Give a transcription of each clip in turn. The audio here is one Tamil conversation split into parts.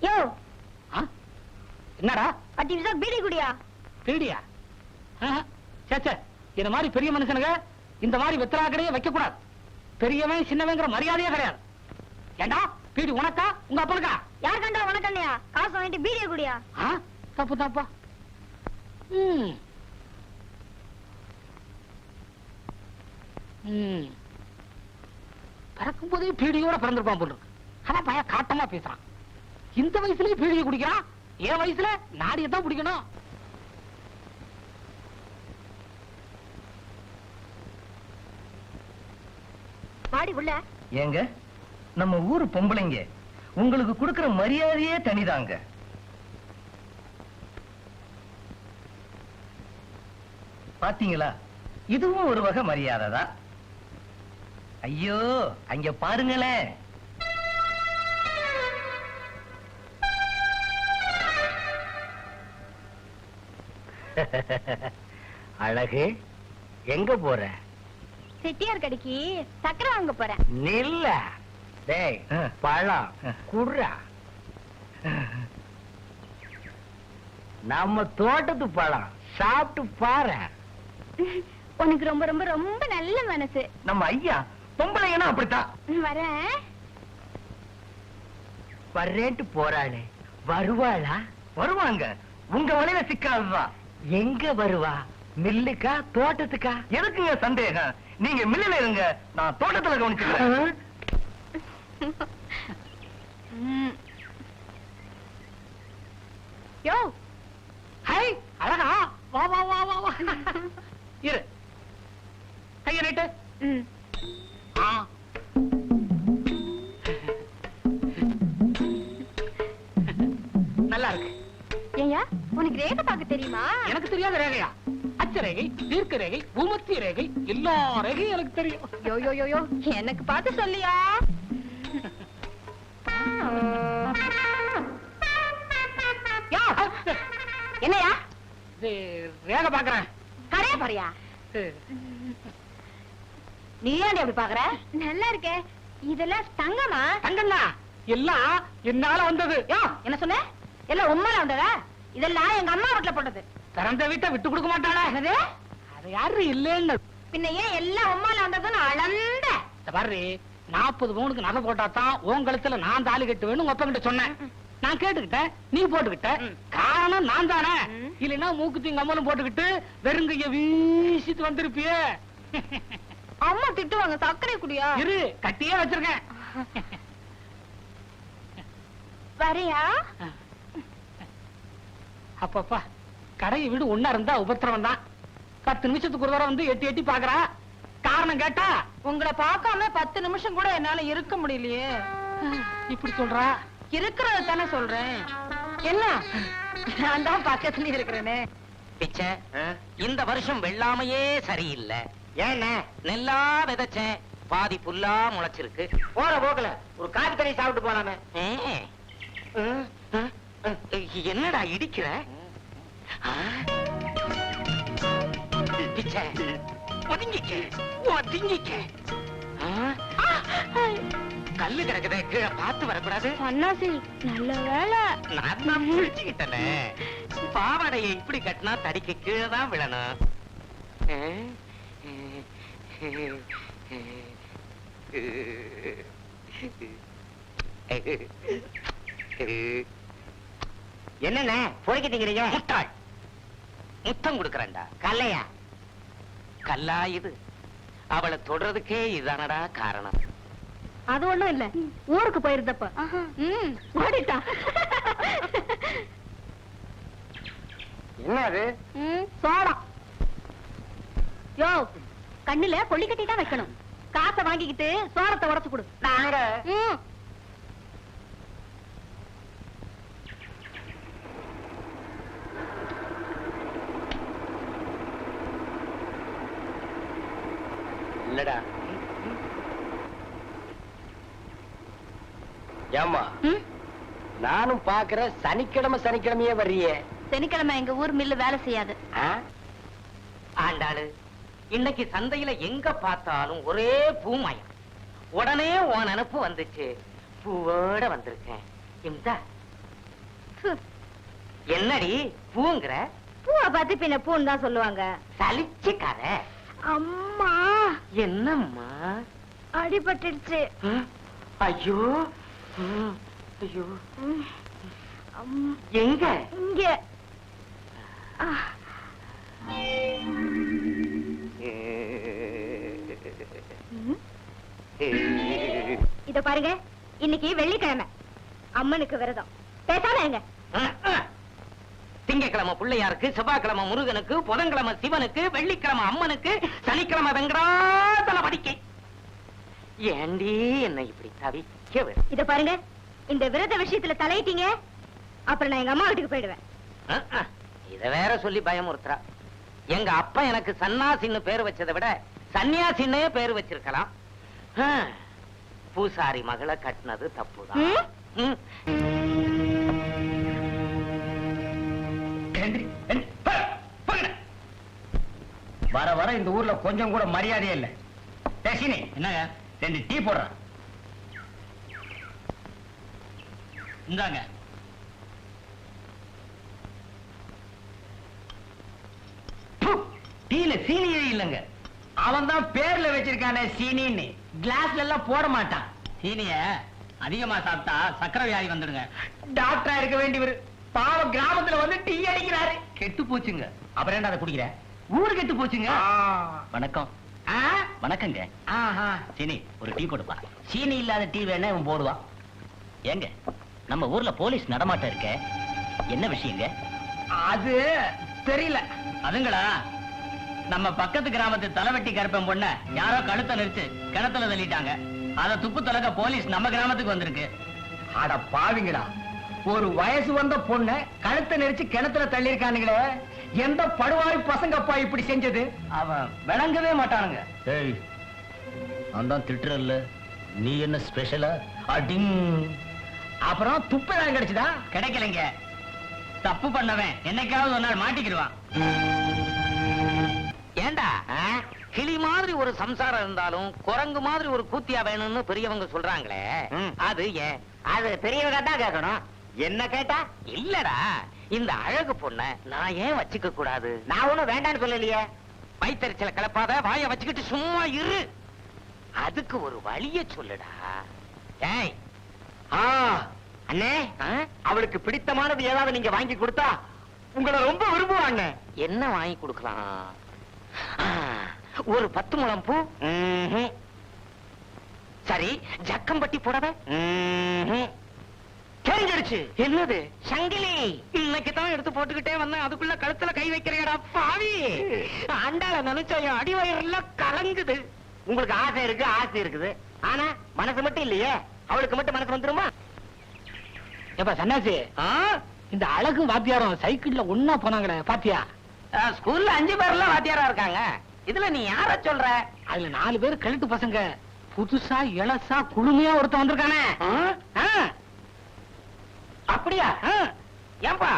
யோ என்னடா 10 நிமிஷம் பீடி குடியா? பீடியா? சேச்சே, இந்த மாதிரி பெரிய மனுஷனுங்க இந்த மாதிரி வெத்தலா கடையே வைக்க கூடாது. பெரியவன் சின்னவங்கிற மரியாதையே கிடையாது. ஏண்டா பீடி உனக்கா உங்க அப்பனுக்கா? யார் கண்டா உனக்கு இல்லையா? காசு வாங்கிட்டு பீடியை குடியா? தப்பு தப்பா. பிறக்கும் போதே பீடியோட பிறந்திருப்பான் போல இருக்கு. ஆனா பையன் காட்டமா பேசுறான். இந்த வயசுலயே பீடியை குடிக்கிறான். என் வயசுல நாடியத்தான் பிடிக்கணும். வாடி உள்ள. ஏங்க, நம்ம ஊரு பொம்பளைங்க உங்களுக்கு கொடுக்கிற மரியாதையே தனிதாங்க. பாத்தீங்களா, இதுவும் ஒரு வகை மரியாதை தான். ஐயோ, அங்க பாருங்களேன். அழகு, எங்க போற? செட்டியார் கடைக்கு சக்கரை வாங்க போறேன். நில்ல. டேய், பழம் குடுறா. நம்ம தோட்டத்து பழம் சாப்பிட்டு பாரு. உனக்கு ரொம்ப ரொம்ப ரொம்ப நல்ல மனசு. நம்ம ஐயா பொம்பளைங்கன்னா அப்படித்தான். வரேன். வர்றேன்ட்டு போறாளே, வருவாளா? வருவாங்க. உங்க வலையில சிக்காதுதான். எங்க வருவா? மில்லுக்கா தோட்டத்துக்கா? எதுக்குங்க சந்தேகம்? நீங்க மில்லுல இருங்க, நான் தோட்டத்துல கவனிச்சுக்கிறேன். யோ, ஹை அழகா, வா வா வா வா வா. இரு, கைய நீட்டு. நல்லா இருக்கு. ஏயா, உனக்கு ரேகை பார்க்க தெரியுமா? எனக்கு தெரியாத ரேகையா? அச்ச ரேகை, தீர்க்க ரேகை, பூமத்திய ரேகை, எல்லா ரேகையும் எனக்கு தெரியும். யோ யோ யோ யோ, எனக்கு பார்த்து சொல்லியா? என்னையா ரேகை பாக்குறேன். கரையா பாரியா? நீ ஏன் அப்படி பாக்குற? நல்லா இருக்கே. இதெல்லாம் தங்கமா? தங்கம்னா எல்லாம் என்னால வந்தது. என்ன சொன்ன? எல்லாம் உண்மையில வந்ததா? இதெல்லாம் எங்க அம்மா வீட்டுல போட்டது. திறந்த வீட்டை விட்டு கொடுக்க மாட்டாளா? அது யாரு இல்லன்னு பின்ன ஏன் எல்லாம் உண்மையில வந்ததுன்னு அளந்த பாரு. 40 பவுனுக்கு நகை போட்டாதான் உன் கழுத்துல நான் தாலி கட்டுவேன்னு உங்க அப்பா கிட்ட சொன்னேன். நான் கேட்டுக்கிட்டேன், நீ போட்டுக்கிட்ட. காரணம் நான் தானே. இல்லைன்னா மூக்குத்தி கம்மலும் போட்டுக்கிட்டு வெறுங்கைய வீசிட்டு வந்திருப்பியே. அம்மா திட்டுவாங்க. சர்க்கரை குடியா? இரு, கட்டியே வச்சிருக்கேன். வரையா? அப்பப்பா, கடையை வீடு ஒன்னா இருந்தா உபத்திரவம் தான். 10 நிமிஷத்துக்கு ஒரு தடவை வந்து எட்டி எட்டி பாக்குறா. காரணம் கேட்டா, உங்களை பார்க்காம 10 நிமிஷம் கூட என்னால இருக்க முடியலையே. இப்படி சொல்றா? இருக்கிறத தானே சொல்றேன். என்ன, நான் தான் பக்கத்துல இருக்கிறேனே. பிச்சை, இந்த வருஷம் வெள்ளாமையே சரியில்லை. ஏன் நெல்லா விதைச்சேன், பாதி புல்லா முளைச்சிருக்கு. போற போக்கல ஒரு காப்பி தண்ணி சாப்பிட்டு போலாமே. என்னடா இடிக்கிற? பிச்சை, ஒதுங்கிக்க ஒதுங்கிக்க. கல்லு கிடக்குது, கீழே பார்த்து வரக்கூடாது. அண்ணாசி, நல்ல வேலை நான் தான் பிடிச்சுக்கிட்டேனே. பாவாடையை இப்படி கட்டினா தடிக்கு கீழே தான் விழணும். என்னென்ன போய்கிட்டீங்க? முட்டாள், முத்தம் கொடுக்கறேன்டா. கல்லையா? கல்லா இது? அவளை தொடறதுக்கே இதுதானடா காரணம். அது ஒண்ணும் இல்ல, ஊருக்கு போயிருந்தப்ப ஓடிட்டா. என்ன அது? சோளம். யோ, கண்ணுல கொள்ளி கட்டி தான் வைக்கணும். காசை வாங்கிக்கிட்டு சோளத்தை உடைச்சு கொடு. நாங்க இல்லடா. ஏமா, நானும் பாக்குறேன், சனிக்கிழமை சனிக்கிழமையே வர்றியே. சனிக்கிழமை எங்க ஊர் மில்லு வேலை செய்யாது. ஆண்டாளு, இன்னைக்கு சந்தையில எங்க பார்த்தாலும் ஒரே பூமயம். உடனே உன் நினப்பு வந்துச்சு. பூவோட வந்திருக்கேன். இம்தா, என்னடி பூங்கிற? பூவை பார்த்து பின்ன பூன்னு தான் சொல்லுவாங்க. சலிச்சுக்காத. அம்மா என்னம்மா? அடிபட்டுடுச்சு. ஐயோ ஐயோ. அம், எங்க? இங்க. இத பாருங்க, இன்னைக்கு வெள்ளிக்கிழமை, அம்மனுக்கு விரதம். பேசாம இருங்க. திங்கக்கிழமை பிள்ளையாருக்கு, செவ்வாய்க்கிழமை முருகனுக்கு, புதன்கிழமை சிவனுக்கு, வெள்ளிக்கிழமை அம்மனுக்கு, சனிக்கிழமை வெங்கடாதலபதிக்கு. ஏண்டி என்னை இப்படி தவிக்க விடு? இத பாருங்க, இந்த விரத விஷயத்துல தலையிட்டீங்க, அப்புறம் நான் எங்க அம்மா வீட்டுக்கு போயிடுவேன். இத வேற சொல்லி பயமுறுத்துறா. எங்க அப்பா எனக்கு சன்னாசின்னு பேரு வச்சதை விட சன்னியாசின்னே பேரு வச்சிருக்கலாம். பூசாரி மகளை கட்டினது தப்புதான். வர வர இந்த ஊர்ல கொஞ்சம் கூட மரியாதையே இல்ல. பேசினே என்னங்க 2 டீ போடுறான். இந்தாங்க. டீல சீனியே இல்லங்க. அவன் தான் பேர்ல வச்சிருக்கானே சீனின்னு. கிளாஸ்ல எல்லாம் போட மாட்டான். சீனிய அதிகமா சாப்பிட்டா சக்கரை வியாதி வந்துடுங்க. டாக்டரா இருக்க வேண்டியவர் பாவம் கிராமத்துல வந்து டீ அடிக்கிறாரு. கெட்டு போச்சுங்க. அப்புறம் என்ன அதை குடிக்கிற? ஊரு கெட்டு போச்சுங்க. வணக்கம். வணக்கங்க. சீனி ஒரு டீ போடுப்பா. சீனி இல்லாத டீ வேணா இவன் போடுவான். ஏங்க நம்ம ஊர்ல போலீஸ் நடமாட்டம் இருக்க, என்ன விஷயங்க? அது தெரியல. அதுங்களா, நம்ம பக்கத்து கிராமத்து தலைவெட்டி கருப்பன் பொண்ண யாரோ கழுத்தை நெரிச்சு கிணத்துல தள்ளிட்டாங்க. அத துப்பு தொலைக்க போலீஸ் நம்ம கிராமத்துக்கு வந்திருக்கு. அட பாவிங்களா, ஒரு வயசு வந்த பொண்ண கழுத்தை நெரிச்சு கிணத்துல தள்ளிருக்கானுங்களே, எந்த படுவாய் பசங்கப்பா இப்படி செஞ்சது? அவன் விளங்கவே மாட்டானுங்க. ஏய், நான் திட்டுறல்ல, நீ என்ன ஸ்பெஷலா? அடிங். அப்புறம் துப்பு தான் கிடைச்சதா? கிடைக்கலைங்க. தப்பு பண்ணவன் என்னைக்காவது ஒரு நாள் மாட்டிக்கிடுவான். ஏண்டா கிளி மாதிரி ஒரு சம்சாரம் இருந்தாலும் குரங்கு மாதிரி ஒரு கூத்தியா வேணும்னு பெரியவங்க சொல்றாங்களே, அது ஏன்? அது பெரியவங்க தான் கேட்கணும். என்ன கேட்டா? இல்லடா, இந்த அழகு பொண்ண நான் ஏன் வச்சுக்க கூடாது? நான் ஒண்ணும் வேண்டான்னு சொல்லலையே. வயித்தறிச்சல கலப்பாத, வாய வச்சுக்கிட்டு சும்மா இரு. அதுக்கு ஒரு வழிய சொல்லுடா. ஏய் அண்ணே, அவளுக்கு பிடித்தமானது ஏதாவது நீங்க வாங்கி கொடுத்தா உங்களை ரொம்ப விரும்புவாங்க. என்ன வாங்கி கொடுக்கலாம்? ஒரு 10 முழம் பூ. சரி, ஜக்கம்பட்டி புடவை. தெரிஞ்சிடுச்சு. என்னது? சங்கிலி. இன்னைக்கு தான் எடுத்து போட்டுக்கிட்டே வந்தேன், அதுக்குள்ள கழுத்துல கை வைக்கிறேடா பாவி. அண்டால நினைச்சா அடிவயர்லாம் கலங்குது. உங்களுக்கு ஆசை இருக்கு, ஆசை இருக்குது, ஆனா மனசு மட்டும் இல்லையே. அவளுக்கு மட்டும் மனசு வந்துருமா? எப்ப சன்னாசி, இந்த அழகு வாத்தியாரம் சைக்கிள்ல ஒன்னா போனாங்களே பாத்தியா? ஸ்கூல்ல 5 பேர்லாம் வாத்தியாரா இருக்காங்க. இதுல நீ யார சொல்ற? அதுல 4 பேர் கழுட்டு பசங்க. புதுசா இளசா குழுமையா ஒருத்தன் வந்திருக்கானே. அப்படியா? ஏன்பா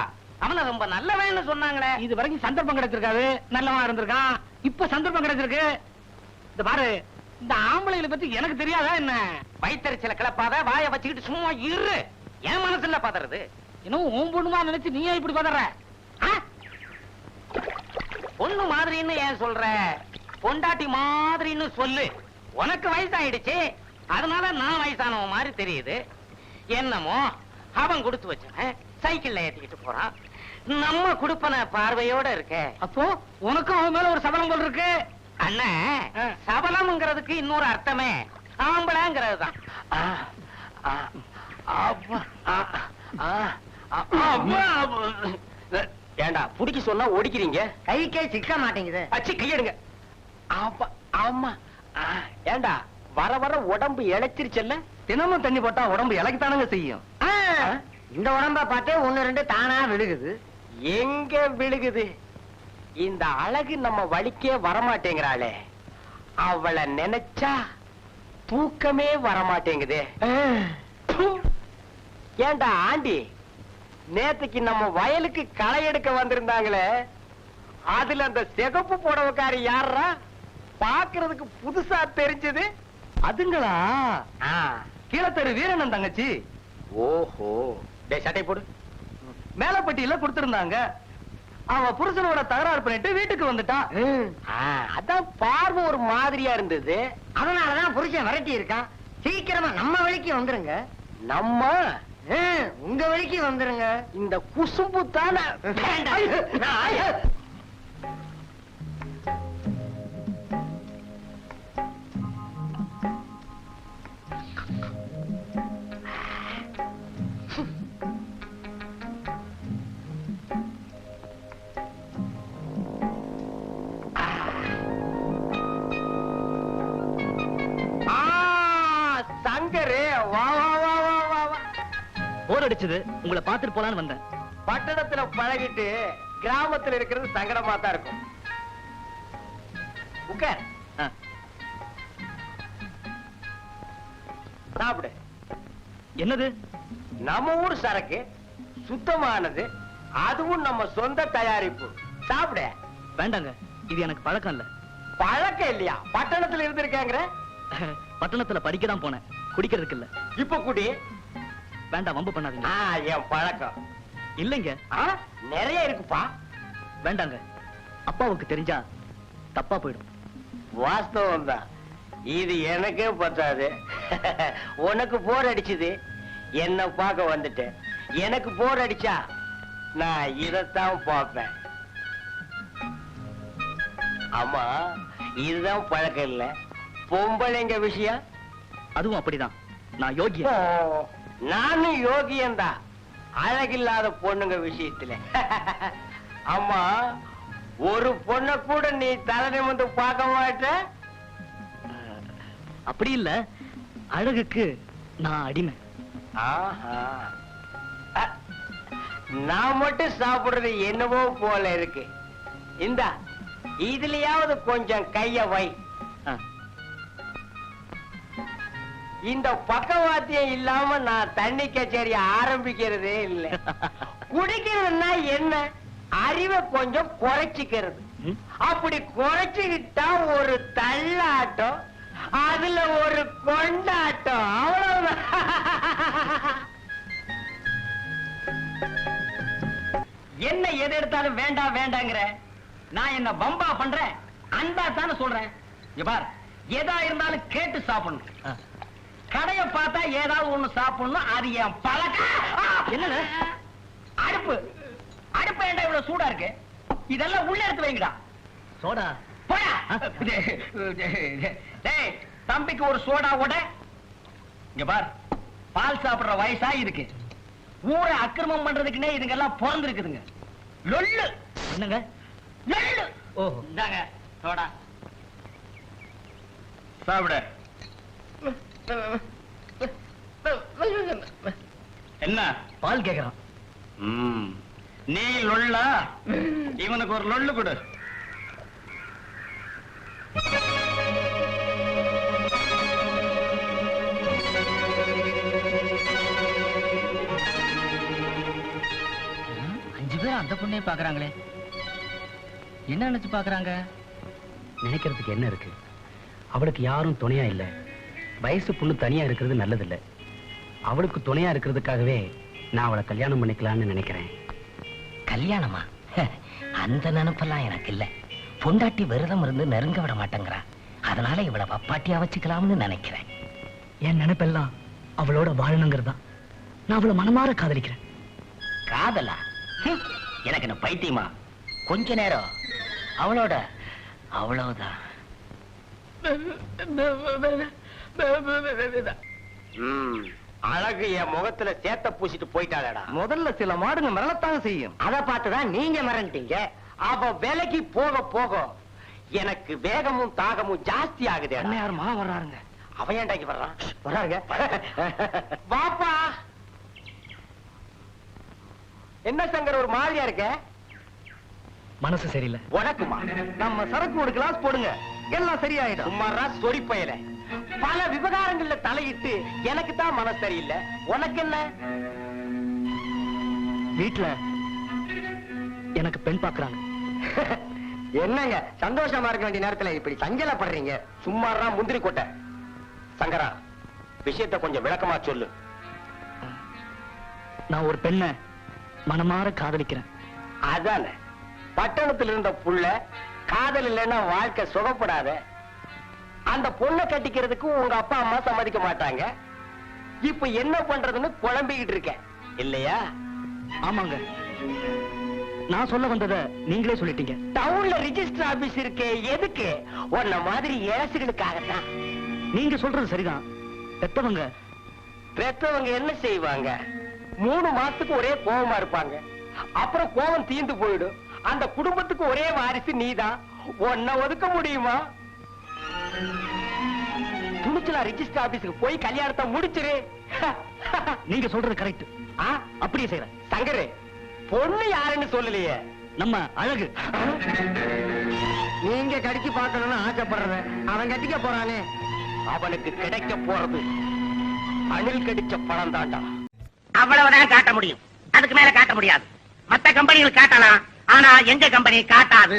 அவன ரொம்ப நல்லவன்னு சொன்னாங்களே. இது வரைக்கும் சந்தர்ப்பம் கிடைச்சிருக்காது, நல்லவனா இருந்திருக்கான். இப்ப சந்தர்ப்பம் கிடைச்சிருக்கு. இந்த பாரு, இந்த ஆம்பளைகளை பத்தி எனக்கு தெரியாதா என்ன? வயித்தறிச்சல கிளப்பாத, வாய வச்சுக்கிட்டு சும்மா இரு. என் மனசுல பதறது. இன்னும் உன் பொண்ணுமா நினைச்சு நீயே இப்படி பதற? பொண்ணு மாதிரின்னு ஏன் சொல்ற? பொண்டாட்டி மாதிரின்னு சொல்லு. உனக்கு வயசாயிடுச்சு, அதனால நான் வயசானவன் மாதிரி தெரியுது. என்னமோ அவன் கொடுத்து வச்சவன் சைக்கிள்ல ஏத்திக்கிட்டு போறான். நம்ம குடுப்பன பார்வையோட இருக்க. அப்போ உனக்கும் அவன் மேல ஒரு சபலம் போல் இருக்கு. அண்ணன், சபலம்ங்கிறதுக்கு இன்னொரு அர்த்தமே ஆம்பளைங்கிறது தான். ஏண்டா புடிக்க சொன்னா ஒடிக்கிறீங்க? கைக்கே சிக்க மாட்டேங்குது. அச்சி கையெடுங்க. ஆமா. ஏண்டா வர வர உடம்பு இழைச்சிருச்சல்ல? தினமும் தண்ணி போட்டா உடம்பு இலக்கித்தானங்க செய்யும். இந்த உடம்ப பார்த்தே 1-2 தானா விழுகுது. எங்க விழுகுது? இந்த அழகு நம்ம வலிக்கே வரமாட்டேங்கிறாளே, அவளை நினைச்சா தூக்கமே வரமாட்டேங்குதே. ஏண்டா ஆண்டி, நேத்துக்கு நம்ம வயலுக்கு களை எடுக்க வந்திருந்தாங்களே, அதுல அந்த சிகப்பு புடவைக்காரி யாரா? பாக்குறதுக்கு புதுசா தெரிஞ்சது. அதுங்களா? கீழத்தெரு வீரனன் தங்கச்சி. ஓஹோ. டேய் சட்டை போடு. மேலப்பட்டியில கொடுத்திருந்தாங்க. அவ புருஷனோட தகராறு பண்ணிட்டு வீட்டுக்கு வந்துட்டான். அதான் பார்வை ஒரு மாதிரியா இருந்தது. அதனாலதான் புருஷன் விரட்டி இருக்கான். சீக்கிரமா நம்ம வழிக்கு வந்துருங்க. நம்ம உங்க வழிக்கு வந்துருங்க. இந்த குசும்பு தானே. சங்கரு, வா வா வா வா வா வா. போர் அடிச்சது, உங்களை பாத்துட்டு போலான்னு வந்தேன். பட்டணத்துல பழகிட்டு கிராமத்துல இருக்கிறது சங்கடமா தான் இருக்கும். உட்கார். சாப்பிடு. என்னது? நம்ம ஊர் சரக்கு, சுத்தமானது, அதுவும் நம்ம சொந்த தயாரிப்பு. சாப்பிடு. வேண்டாங்க, இது எனக்கு பழக்கம் இல்ல. பழக்கம் இல்லையா? பட்டணத்துல இருந்திருக்காங்க. பட்டணத்துல படிக்க தான் போனேன், குடிக்கிறதுக்கு இல்ல. இப்ப குடி. வேண்டாம், வம்பு பண்ணாதீங்க. என் பழக்கம் இல்லைங்க. நிறைய இருக்குப்பா. வேண்டாங்க, அப்பாவுக்கு தெரிஞ்சா தப்பா போயிடும். வாஸ்தவம் தான். இது எனக்கே பத்தாது. உனக்கு போர் அடிச்சது, என்ன பார்க்க வந்துட்டேன். எனக்கு போர் அடிச்சா நான் இதத்தான் பார்ப்பேன். ஆமா, இதுதான் பழக்கம் இல்ல. பொம்பளைங்க விஷயம் அதுவும் அப்படிதான். நான் யோகியன். நானும் யோகியன்தான், அழகில்லாத பொண்ணுங்க விஷயத்துல. அம்மா, ஒரு பொண்ண கூட நீ தலை நிமிர்ந்து பார்க்க மாட்ட. அப்படி இல்ல, அழகுக்கு நான் அடிமை. ஆஹா. நான் மட்டும் சாப்பிடுறது என்னவோ போல இருக்கு. இந்தா, இதுலயாவது கொஞ்சம் கைய வை. இந்த பக்கவாத்தியம் இல்லாம நான் தண்ணி கச்சேரி ஆரம்பிக்கிறதே இல்லை. குடிக்கிறதுனா என்ன? அறிவை கொஞ்சம் குறைச்சிக்கிறது. அப்படி குறைச்சுக்கிட்டா ஒரு தள்ளாட்டம், அதுல ஒரு கொண்டாட்டம், அவ்வளவுதான். என்ன எது எடுத்தாலும் வேண்டாம் வேண்டாங்கிற? நான் என்ன பம்பா பண்றேன்? அன்பா தானே சொல்றேன். இங்க பார், எதா இருந்தாலும் கேட்டு சாப்பிடணும். கடைய பார்த்தா ஏதாவது ஒண்ணு சாப்பிடணும், அது என் பழக்கம். என்ன அடுப்பு அடுப்பு ஏண்டா இவ்வளவு சூடா இருக்கு? இதெல்லாம் உள்ள எடுத்து வைங்கடா. சோடா போடா. டேய், தம்பிக்கு ஒரு சோடா ஓட. இங்க பார், பால் சாப்பிடுற வயசா இருக்கு. ஊரை அக்கிரமம் பண்றதுக்குன்னே இதுங்க எல்லாம் பிறந்திருக்குதுங்க. லொல்லு. என்னங்க? லொல்லு. ஓ, இந்தாங்க சோடா. சாப்பிட. என்ன பால் கேக்குறான். நீ லொல்லா? இவனுக்கு ஒரு லொல்லு கொடு. அஞ்சு பேர் அந்த பொண்ணே பாக்குறாங்களே, என்ன நினைச்சு பாக்குறாங்க? நினைக்கிறதுக்கு என்ன இருக்கு? அவளுக்கு யாரும் துணையா இல்ல. வயசு பொண்ணு தனியா இருக்கிறது நல்லதில்ல. அவளுக்கு துணையா இருக்கிறதுக்காகவே நான் அவளை கல்யாணம் பண்ணிக்கலாம்னு நினைக்கிறேன். கல்யாணமா? அந்த நினைப்பெல்லாம் எனக்கு இல்ல. பொண்டாட்டி விரதம் இருந்து நெருங்க விட மாட்டேங்கிறா. அதனால இவளை பப்பாட்டியா வச்சுக்கலாம்னு நினைக்கிறேன். என் நினைப்பெல்லாம் அவளோட வாழணுங்கிறதா. நான் அவளை மனமாற காதலிக்கிறேன். காதலா? எனக்கு என்ன பைத்தியமா? கொஞ்ச நேரம் அவளோட அவ்வளவுதான். அழகு என் முகத்துல சேத்த பூசிட்டு போயிட்டாளடா. முதல்ல சில மாடுங்க மிரளத்தாங்க செய்யும். அத பார்த்துதான் நீங்க மிரண்டீங்க. அவ வேலைக்கு போக போக எனக்கு வேகமும் தாகமும் ஜாஸ்தி ஆகுது. அண்ணையார் மா வர்றாருங்க. அவன் ஏண்டாக்கி வர்றான்? வர்றாருங்க. வாப்பா. என்ன சங்கர் ஒரு மாதிரியா இருக்க? மனசு சரியில்லை. உனக்குமா? நம்ம சரக்கு ஒரு கிளாஸ் போடுங்க, எல்லாம் சரியாயிடும். சும்மாரா சொறி பயல. பல விவகாரங்கள்ல தலையிட்டு எனக்கு தான் மனசு சரியில்லை. உனக்கு என்ன? வீட்டுல எனக்கு பெண் பாக்குறாங்க. என்னங்க சந்தோஷமா இருக்க வேண்டிய நேரத்துல இப்படி சஞ்சலப்படுறீங்க? சும்மாரா முந்திரி கொட்டை. சங்கரா, விஷயத்தை கொஞ்சம் விளக்கமா சொல்லு. நான் ஒரு பெண்ணை மனமாற காதலிக்கிறேன். அதானே பட்டணத்துல இருந்த புள்ள காதல் இல்லைன்னா வாழ்க்கை சுகப்படாத. அந்த பொண்ணை கட்டிக்கிறதுக்கு உங்க அப்பா அம்மா சம்மதிக்க மாட்டாங்க. இப்ப என்ன பண்றதுன்னு குழம்பிக்கிட்டு இருக்க இல்லையா? ஆமாங்க, நான் சொல்ல வந்ததை நீங்களே சொல்லிட்டீங்க. டவுன்ல ரிஜிஸ்டர் ஆபீஸ் இருக்கே, எதுக்கு? உன்ன மாதிரி ஏசுகளுக்காகத்தான். நீங்க சொல்றது சரிதான். பெத்தவங்க என்ன செய்வாங்க? 3 மாசத்துக்கு ஒரே கோவமா இருப்பாங்க. அப்புறம் கோவம் தீந்து போயிடும். அந்த குடும்பத்துக்கு ஒரே வாரிசு நீதான். உன்னை ஒதுக்க முடியுமா? துணிச்சலா ரிஜிஸ்டர் ஆபீஸுக்கு போய் கல்யாணத்தை முடிச்சிரு. நீங்க சொல்றது கரெக்ட். அப்படியே செய்யறேன். சங்கரே, பொண்ணு யாருன்னு சொல்லலையே. நம்ம அழகு. நீங்க கடிச்சு பார்க்கணும்னு ஆசைப்படுறத அவன் கட்டிக்க போறானே, அவனுக்கு கிடைக்க போறது அணில் கடிச்ச பழம் தாண்டா. அவ்வளவுதான் காட்ட முடியும், அதுக்கு மேல காட்ட முடியாது. மத்த கம்பெனிகள் காட்டலாம், ஆனா எங்க கம்பெனி காட்டாது.